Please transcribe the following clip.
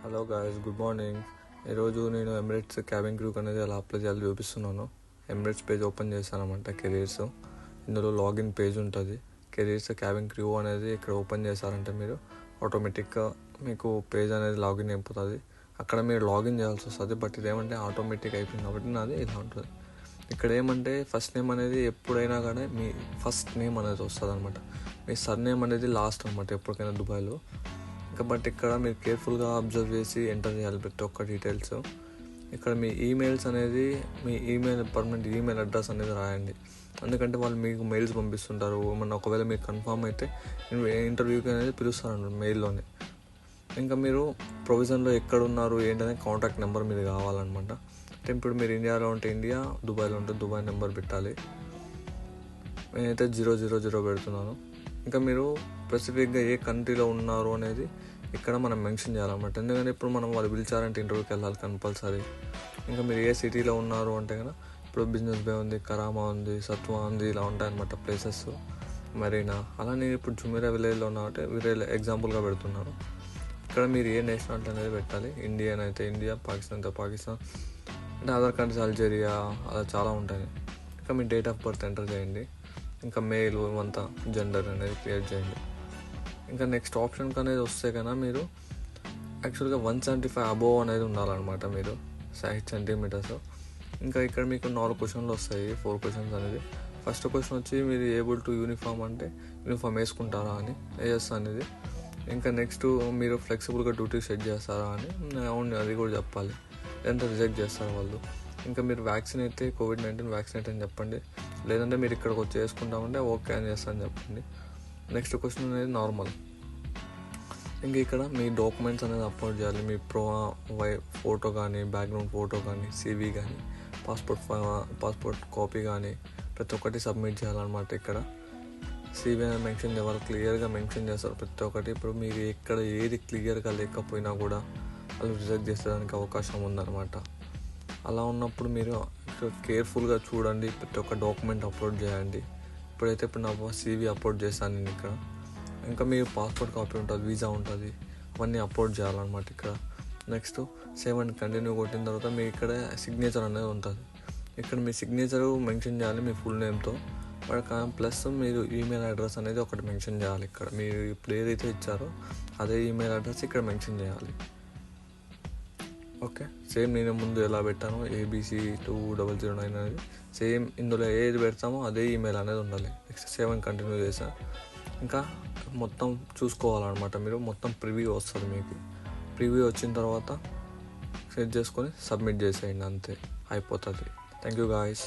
Hello guys, good morning. ఈరోజు నేను Emirates cabin crew అనేది ఎలా అప్లై చేయాలో చూపిస్తున్నాను. ఎమిరేట్స్ పేజ్ ఓపెన్ చేశాను అనమాట, కెరీర్స్. ఇందులో లాగిన్ పేజ్ ఉంటుంది. కెరీర్స్ క్యాబిన్ క్రూ అనేది ఇక్కడ ఓపెన్ చేశారంటే మీరు ఆటోమేటిక్గా మీకు పేజ్ అనేది లాగిన్ అయిపోతుంది. అక్కడ మీరు లాగిన్ చేయాల్సి వస్తుంది. బట్ ఇదేమంటే ఆటోమేటిక్ అయిపోయింది కాబట్టి నాది ఇలా ఉంటుంది. ఇక్కడ ఏమంటే ఫస్ట్ నేమ్ అనేది ఎప్పుడైనా కానీ మీ ఫస్ట్ నేమ్ అనేది వస్తుంది అనమాట. మీ సర్ నేమ్ అనేది లాస్ట్ అనమాట ఎప్పటికైనా దుబాయ్లో. బట్ ఇక్కడ మీరు కేర్ఫుల్గా అబ్జర్వ్ చేసి ఎంటర్ చేయాలి ప్రతి ఒక్క డీటెయిల్స్. ఇక్కడ మీ ఈమెయిల్స్ అనేది మీ పర్మనెంట్ ఈమెయిల్ అడ్రస్ అనేది రాయండి. ఎందుకంటే వాళ్ళు మీకు మెయిల్స్ పంపిస్తుంటారు. ఒకవేళ మీకు కన్ఫామ్ అయితే ఇంటర్వ్యూకి అనేది పిలుస్తారండి మెయిల్లోనే. ఇంకా మీరు ప్రొవిజన్లో ఎక్కడ ఉన్నారు ఏంటనే కాంటాక్ట్ నెంబర్ మీది కావాలన్నమాట. అంటే ఇప్పుడు మీరు ఇండియాలో ఉంటే ఇండియా, దుబాయ్లో ఉంటే దుబాయ్ నెంబర్ పెట్టాలి. నేనైతే 000 పెడుతున్నాను. ఇంకా మీరు స్పెసిఫిక్గా ఏ కంట్రీలో ఉన్నారు అనేది ఇక్కడ మనం మెన్షన్ చేయాలన్నమాట. ఎందుకంటే ఇప్పుడు మనం వాళ్ళు పిలిచారంటే ఇంటర్వ్యూకి వెళ్ళాలి కంపల్సరీ. ఇంకా మీరు ఏ సిటీలో ఉన్నారు అంటే కదా, ఇప్పుడు బిజినెస్ బే ఉంది, కరామా ఉంది, సత్వా ఉంది, ఇలా ఉంటాయన్నమాట ప్లేసెస్, మరీనా. అలా నేను ఇప్పుడు జుమేరా విలేజ్లో ఉన్నా అంటే విలేజ్ ఎగ్జాంపుల్గా పెడుతున్నాను. ఇక్కడ మీరు ఏ నేషనాలిటీ అనేది పెట్టాలి. ఇండియన్ అయితే ఇండియా, పాకిస్తాన్ అయితే పాకిస్తాన్, అంటే అదర్ కంట్రీస్ అల్జీరియా, అలా చాలా ఉంటాయి. ఇంకా మీ డేట్ ఆఫ్ బర్త్ ఎంటర్ చేయండి. ఇంకా మెయిల్ అంతా జెండర్ అనేది క్రియేట్ చేయండి. ఇంకా నెక్స్ట్ ఆప్షన్కి అనేది వస్తే కన్నా మీరు యాక్చువల్గా 175 అబోవ్ అనేది ఉండాలన్నమాట మీరు 6 సెంటీమీటర్స్. ఇంకా ఇక్కడ మీకు 4 క్వశ్చన్లు వస్తాయి, 4 క్వశ్చన్స్ అనేది. ఫస్ట్ క్వశ్చన్ వచ్చి మీరు ఏబుల్ టు యూనిఫామ్ అంటే యూనిఫామ్ వేసుకుంటారా అని, ఎస్ అనేది. ఇంకా నెక్స్ట్ మీరు ఫ్లెక్సిబుల్గా డ్యూటీ సెట్ చేస్తారా అని, అవును అది కూడా చెప్పాలి. లేదంటే రిజెక్ట్ చేస్తారు వాళ్ళు. ఇంకా మీరు వ్యాక్సిన్ అయితే కోవిడ్-19 వ్యాక్సినేట్ అని చెప్పండి. లేదంటే మీరు ఇక్కడికి వచ్చి చేసుకుంటామంటే ఓకే అని చేస్తాను చెప్పండి. నెక్స్ట్ క్వశ్చన్ అనేది నార్మల్. ఇంకా ఇక్కడ మీ డాక్యుమెంట్స్ అనేది అప్లోడ్ చేయాలి. మీ ఫోటో కానీ, బ్యాక్గ్రౌండ్ ఫోటో కానీ, CV కానీ, పాస్పోర్ట్ కాపీ కానీ ప్రతి ఒక్కటి సబ్మిట్ చేయాలన్నమాట. ఇక్కడ CV అనేది మెన్షన్ చేయాలి, క్లియర్గా మెన్షన్ చేస్తారు ప్రతి ఒక్కటి. ఇప్పుడు మీరు ఎక్కడ ఏది క్లియర్గా లేకపోయినా కూడా వాళ్ళు రిజెక్ట్ చేసేదానికి అవకాశం ఉందన్నమాట. అలా ఉన్నప్పుడు మీరు కేర్ఫుల్గా చూడండి, ప్రతి ఒక్క డాక్యుమెంట్ అప్లోడ్ చేయండి. ఇప్పుడు నా CV అప్లోడ్ చేశాను నేను ఇక్కడ. ఇంకా మీరు పాస్పోర్ట్ కాపీ ఉంటుంది, వీసా ఉంటుంది, అవన్నీ అప్లోడ్ చేయాలన్నమాట ఇక్కడ. నెక్స్ట్ సేవ్ అండ్ కంటిన్యూ కొట్టిన తర్వాత మీ ఇక్కడ సిగ్నేచర్ అనేది ఉంటుంది. ఇక్కడ మీ సిగ్నేచర్ మెన్షన్ చేయాలి మీ ఫుల్ నేమ్తో. ప్లస్ మీరు ఈమెయిల్ అడ్రస్ అనేది ఒకటి మెన్షన్ చేయాలి. ఇక్కడ మీరు ఇప్పుడు ఏదైతే ఇచ్చారో అదే ఈమెయిల్ అడ్రస్ ఇక్కడ మెన్షన్ చేయాలి. ఓకే, సేమ్ నేను ముందు ఎలా పెట్టానో ABC2009 అనేది సేమ్ ఇందులో ఏది పెడతామో అదే ఈమెయిల్ అనేది ఉండాలి. నెక్స్ట్ సేవ్ అండ్ కంటిన్యూ చేశాను. ఇంకా మొత్తం చూసుకోవాలన్నమాట. మీరు మొత్తం ప్రివ్యూ వస్తుంది మీకు. ప్రివ్యూ వచ్చిన తర్వాత సెట్ చేసుకొని సబ్మిట్ చేసేయండి, అంతే అయిపోతుంది. Thank you guys.